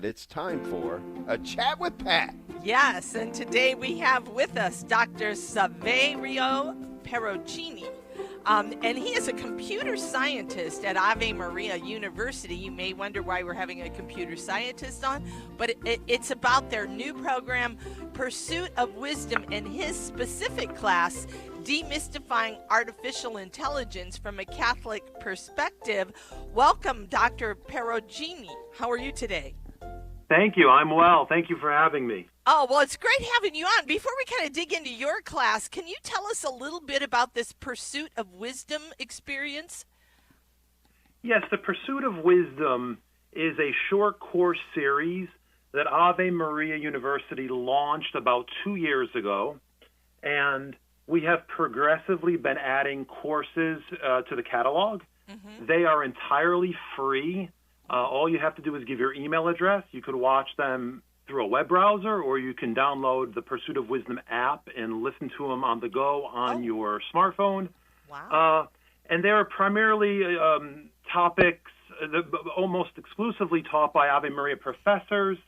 It's time for a chat with Pat. Yes, and today we have with us Dr. Saverio Perugini. And he is a computer scientist at Ave Maria University. You may wonder why we're having a computer scientist on, but it's about their new program, Pursuit of Wisdom, and his specific class, Demystifying Artificial Intelligence from a Catholic Perspective. Welcome, Dr. Perugini. How are you today? Thank you. I'm well. Thank you for having me. Oh, well, it's great having you on. Before we kind of dig into your class, can you tell us a little bit about this Pursuit of Wisdom experience? Yes, the Pursuit of Wisdom is a short course series that Ave Maria University launched about 2 years ago, and we have progressively been adding courses to the catalog. Mm-hmm. They are entirely free. All you have to do is give your email address. You could watch them through a web browser, or you can download the Pursuit of Wisdom app and listen to them on the go on your smartphone. Wow. And they're primarily topics almost exclusively taught by Ave Maria professors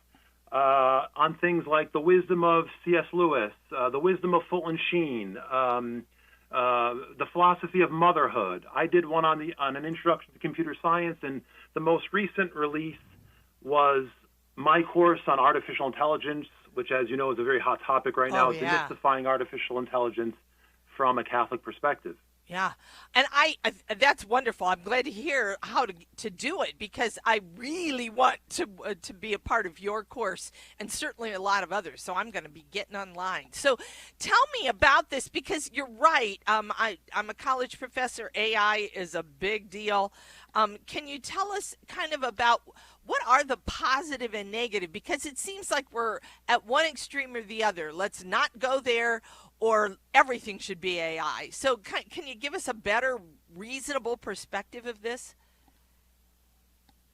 on things like the wisdom of C.S. Lewis, the wisdom of Fulton Sheen, the philosophy of motherhood. I did one on an introduction to computer science, and the most recent release was my course on artificial intelligence, which, as you know, is a very hot topic right now, Demystifying Artificial Intelligence from a Catholic Perspective. Yeah, and that's wonderful. I'm glad to hear how to do it, because I really want to be a part of your course, and certainly a lot of others. So I'm going to be getting online. So tell me about this, because you're right. I'm a college professor. AI is a big deal. Can you tell us kind of about what are the positive and negative? Because it seems like we're at one extreme or the other. Let's not go there, or everything should be AI. So can you give us a better, reasonable perspective of this?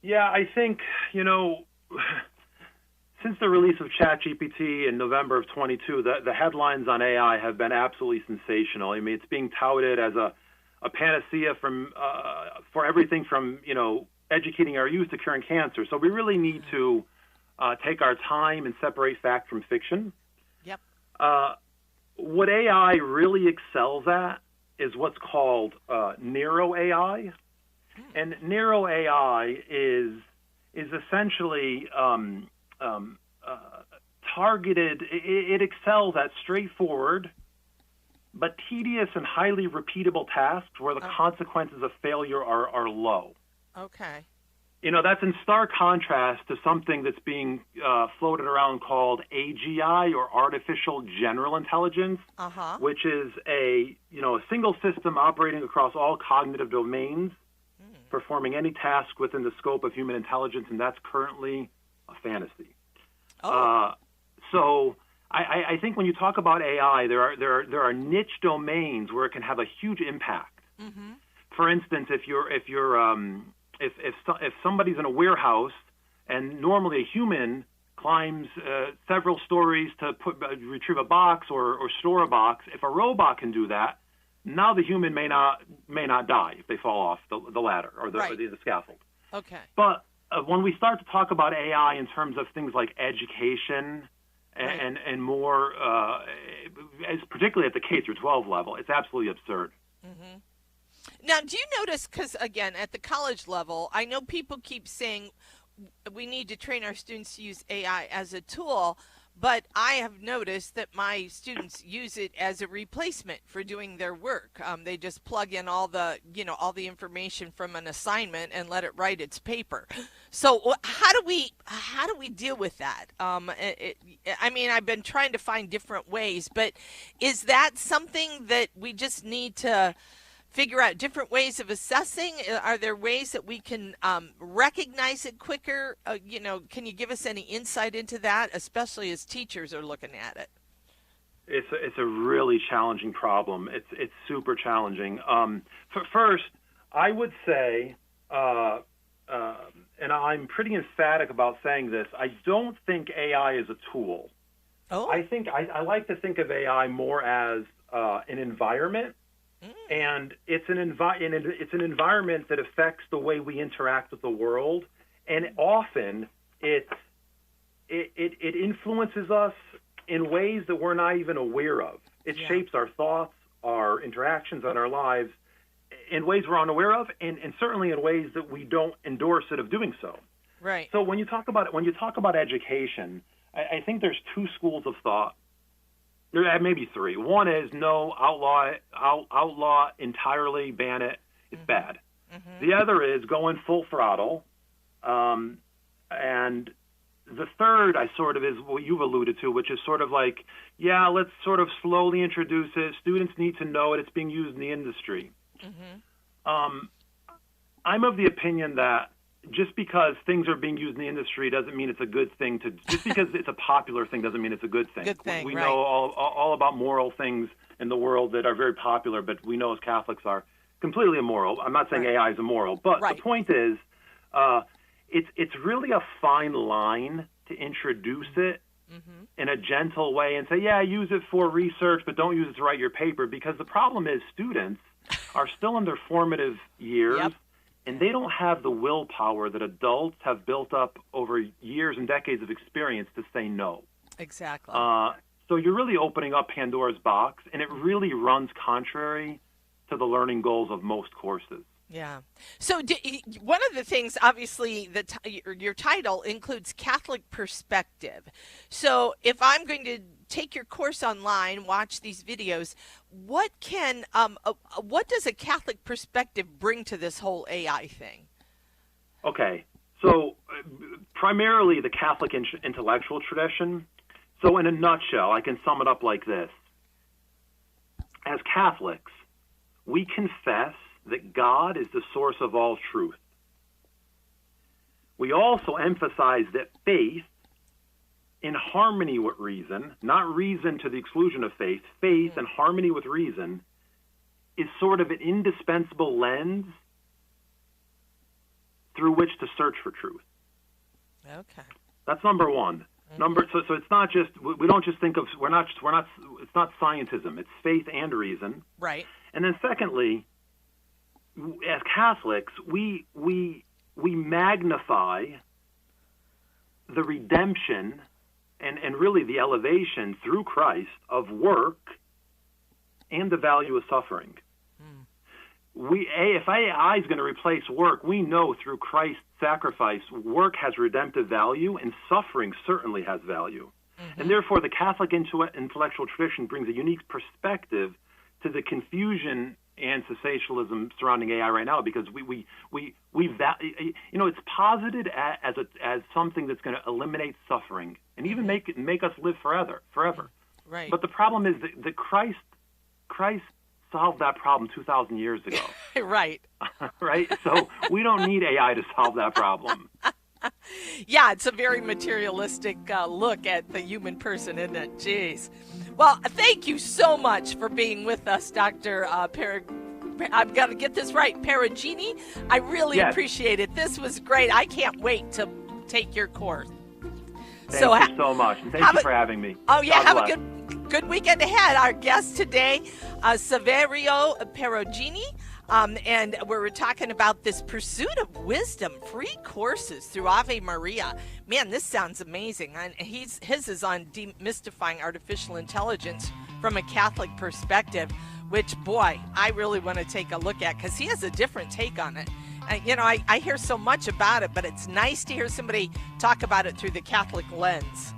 Yeah, I think, since the release of ChatGPT in November of 22, the headlines on AI have been absolutely sensational. I mean, it's being touted as a panacea for everything from, educating our youth to curing cancer. So we really need to take our time and separate fact from fiction. Yep. What AI really excels at is what's called narrow AI. And narrow AI is essentially targeted. It excels at straightforward but tedious and highly repeatable tasks where the consequences of failure are low. Okay. That's in stark contrast to something that's being floated around called AGI, or Artificial General Intelligence, which is a single system operating across all cognitive domains, performing any task within the scope of human intelligence, and that's currently a fantasy. So I think when you talk about AI, there are niche domains where it can have a huge impact. Mm-hmm. For instance, if somebody's in a warehouse and normally a human climbs several stories to retrieve a box or store a box, if a robot can do that, now the human may not die if they fall off the ladder or the scaffold. Okay. But when we start to talk about AI in terms of things like education and more, as particularly at the K through 12 level, it's absolutely absurd. Mm-hmm. Now, do you notice, because, again, at the college level, I know people keep saying we need to train our students to use AI as a tool, but I have noticed that my students use it as a replacement for doing their work. They just plug in all the information from an assignment and let it write its paper. So how do we deal with that? I've been trying to find different ways, but is that something that we just need to figure out different ways of assessing? Are there ways that we can recognize it quicker? Can you give us any insight into that, especially as teachers are looking at it? It's a really challenging problem. It's super challenging. First, I would say, and I'm pretty emphatic about saying this, I don't think AI is a tool. Oh. I like to think of AI more as an environment. And it's an environment that affects the way we interact with the world, and often it's it influences us in ways that we're not even aware of. It shapes our thoughts, our interactions, and our lives in ways we're unaware of, and certainly in ways that we don't endorse it of doing so. Right. So when you talk about education, I think there's two schools of thought. There maybe three. One is no, outlaw entirely, ban it. It's bad. The other is going full throttle, and the third, is what you've alluded to, which is sort of like, let's sort of slowly introduce it. Students need to know it. It's being used in the industry. I'm of the opinion that just because things are being used in the industry doesn't mean it's a good thing to. Just because it's a popular thing doesn't mean it's a good thing. Good thing, we right. know all about moral things in the world that are very popular, but we know as Catholics are completely immoral. I'm not saying AI is immoral, but the point is, it's really a fine line to introduce it in a gentle way and say, use it for research, but don't use it to write your paper, because the problem is students are still in their formative years, and they don't have the willpower that adults have built up over years and decades of experience to say no. Exactly. So you're really opening up Pandora's box, and it really runs contrary to the learning goals of most courses. Yeah. So one of the things, obviously, your title includes Catholic perspective. So if I'm going to take your course online, watch these videos, what does a Catholic perspective bring to this whole AI thing? Okay. So primarily the Catholic intellectual tradition. So in a nutshell, I can sum it up like this. As Catholics, we confess that God is the source of all truth. We also emphasize that faith, in harmony with reason, not reason to the exclusion of faith, faith in harmony with reason, is sort of an indispensable lens through which to search for truth. Okay. That's number one. So it's not just, we don't just think of, it's not scientism, it's faith and reason. Right. And then secondly, as Catholics, we magnify the redemption and really the elevation through Christ of work and the value of suffering. If AI is going to replace work, we know through Christ's sacrifice, work has redemptive value and suffering certainly has value. And therefore, the Catholic intellectual tradition brings a unique perspective to the confusion and sensationalism surrounding AI right now, because it's posited as something that's going to eliminate suffering and even make us live forever. Right. But the problem is that Christ solved that problem 2,000 years ago. Right. Right. So we don't need AI to solve that problem. Yeah, it's a very materialistic look at the human person, isn't it? Jeez. Well, thank you so much for being with us, Dr. I've got to get this right, Perugini. I really appreciate it. This was great. I can't wait to take your course. Thank you so much. And thank you for having me. Oh, yeah. God Have a good weekend ahead. Our guest today, Saverio Perugini. And we're talking about this pursuit of wisdom, free courses through Ave Maria. Man, this sounds amazing. And his is on Demystifying Artificial Intelligence from a Catholic perspective, which, boy, I really want to take a look at, because he has a different take on it. I hear so much about it, but it's nice to hear somebody talk about it through the Catholic lens.